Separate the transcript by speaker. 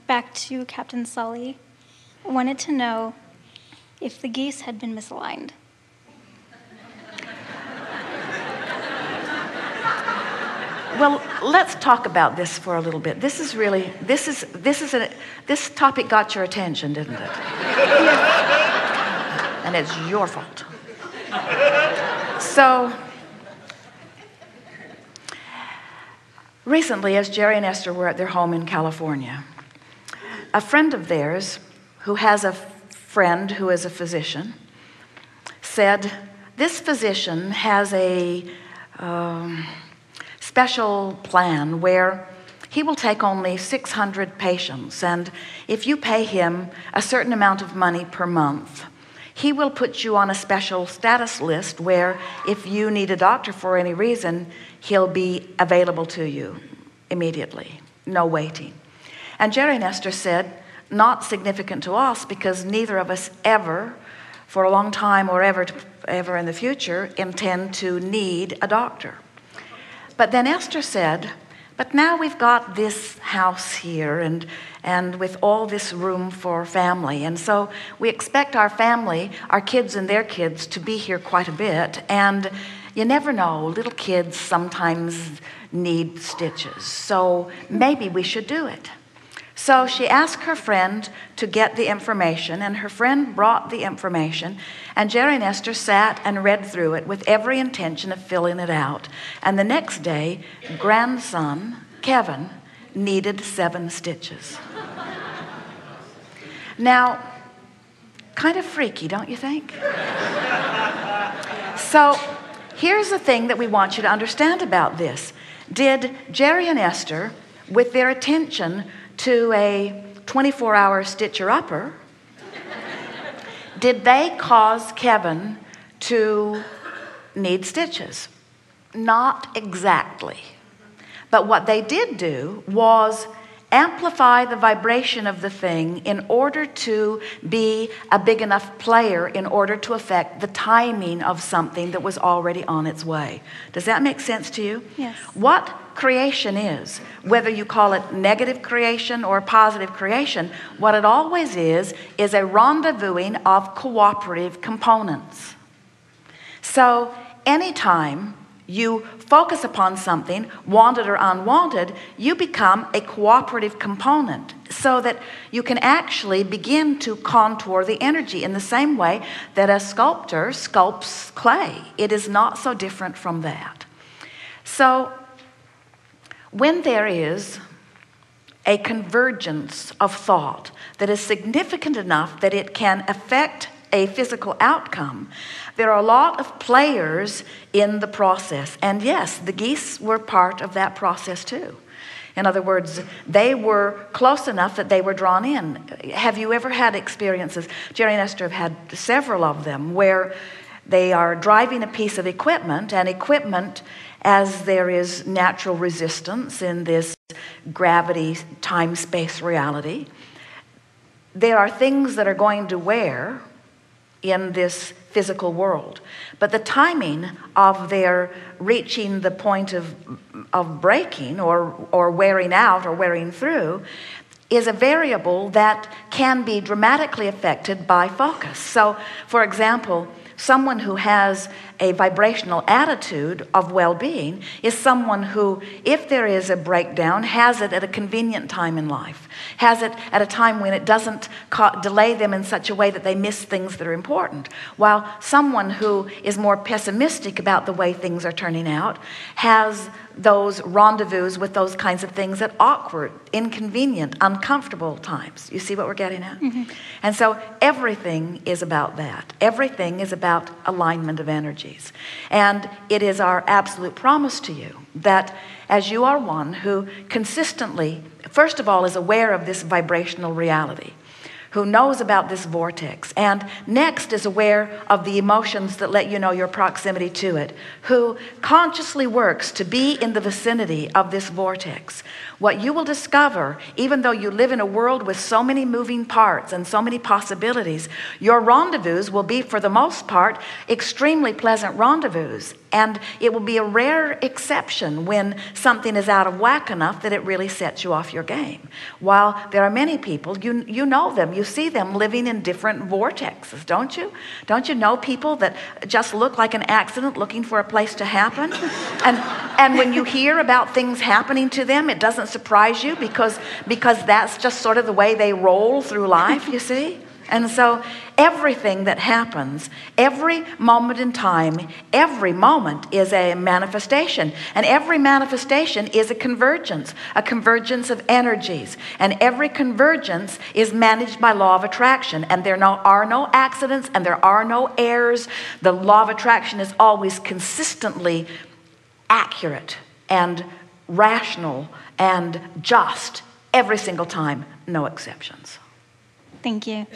Speaker 1: back to Captain Sully. I wanted to know if the geese had been misaligned.
Speaker 2: Well, let's talk about this for a little bit. This topic got your attention, didn't it? And it's your fault. So, recently, as Jerry and Esther were at their home in California, a friend of theirs who has a friend who is a physician said, this physician has a special plan where he will take only 600 patients, and if you pay him a certain amount of money per month, he will put you on a special status list where if you need a doctor for any reason, he'll be available to you immediately, no waiting. And Jerry and Esther said, not significant to us because neither of us ever, for a long time or ever in the future, intend to need a doctor. But then Esther said, but now we've got this house here and with all this room for family. And so we expect our family, our kids and their kids, to be here quite a bit. And you never know, little kids sometimes need stitches. So maybe we should do it. So she asked her friend to get the information, and her friend brought the information, and Jerry and Esther sat and read through it with every intention of filling it out. And the next day, grandson, Kevin, needed 7 stitches. Now, kind of freaky, don't you think? So, here's the thing that we want you to understand about this. Did Jerry and Esther, with their attention to a 24-hour stitcher-upper, did they cause Kevin to need stitches? Not exactly. But what they did do was amplify the vibration of the thing in order to be a big enough player in order to affect the timing of something that was already on its way. Does that make sense to you?
Speaker 1: Yes.
Speaker 2: What creation is, whether you call it negative creation or positive creation, what it always is a rendezvousing of cooperative components. So anytime you focus upon something, wanted or unwanted, you become a cooperative component so that you can actually begin to contour the energy in the same way that a sculptor sculpts clay. It is not so different from that. So when there is a convergence of thought that is significant enough that it can affect a physical outcome, there are a lot of players in the process. And yes, the geese were part of that process too. In other words, they were close enough that they were drawn in. Have you ever had experiences? Jerry and Esther have had several of them where they are driving a piece of equipment, and equipment, as there is natural resistance in this gravity, time, space reality, there are things that are going to wear in this physical world. But the timing of their reaching the point of breaking or wearing out or wearing through is a variable that can be dramatically affected by focus. So, for example, someone who has a vibrational attitude of well-being is someone who, if there is a breakdown, has it at a convenient time in life, has it at a time when it doesn't delay them in such a way that they miss things that are important. While someone who is more pessimistic about the way things are turning out has those rendezvous with those kinds of things at awkward, inconvenient, uncomfortable times. You see what we're getting at? Mm-hmm. And so everything is about that. Everything is about alignment of energies. And it is our absolute promise to you that as you are one who consistently, first of all, is aware of this vibrational reality, who knows about this vortex, and next is aware of the emotions that let you know your proximity to it, who consciously works to be in the vicinity of this vortex, what you will discover, even though you live in a world with so many moving parts and so many possibilities, your rendezvous will be, for the most part, extremely pleasant rendezvous. And it will be a rare exception when something is out of whack enough that it really sets you off your game. While there are many people, you know them, you see them living in different vortexes, don't you? Don't you know people that just look like an accident looking for a place to happen? And when you hear about things happening to them, it doesn't surprise you because that's just sort of the way they roll through life, you see? And so everything that happens, every moment in time, every moment is a manifestation. And every manifestation is a convergence of energies. And every convergence is managed by law of attraction. And there are no accidents and there are no errors. The law of attraction is always consistently accurate and rational and just every single time, no exceptions.
Speaker 1: Thank you.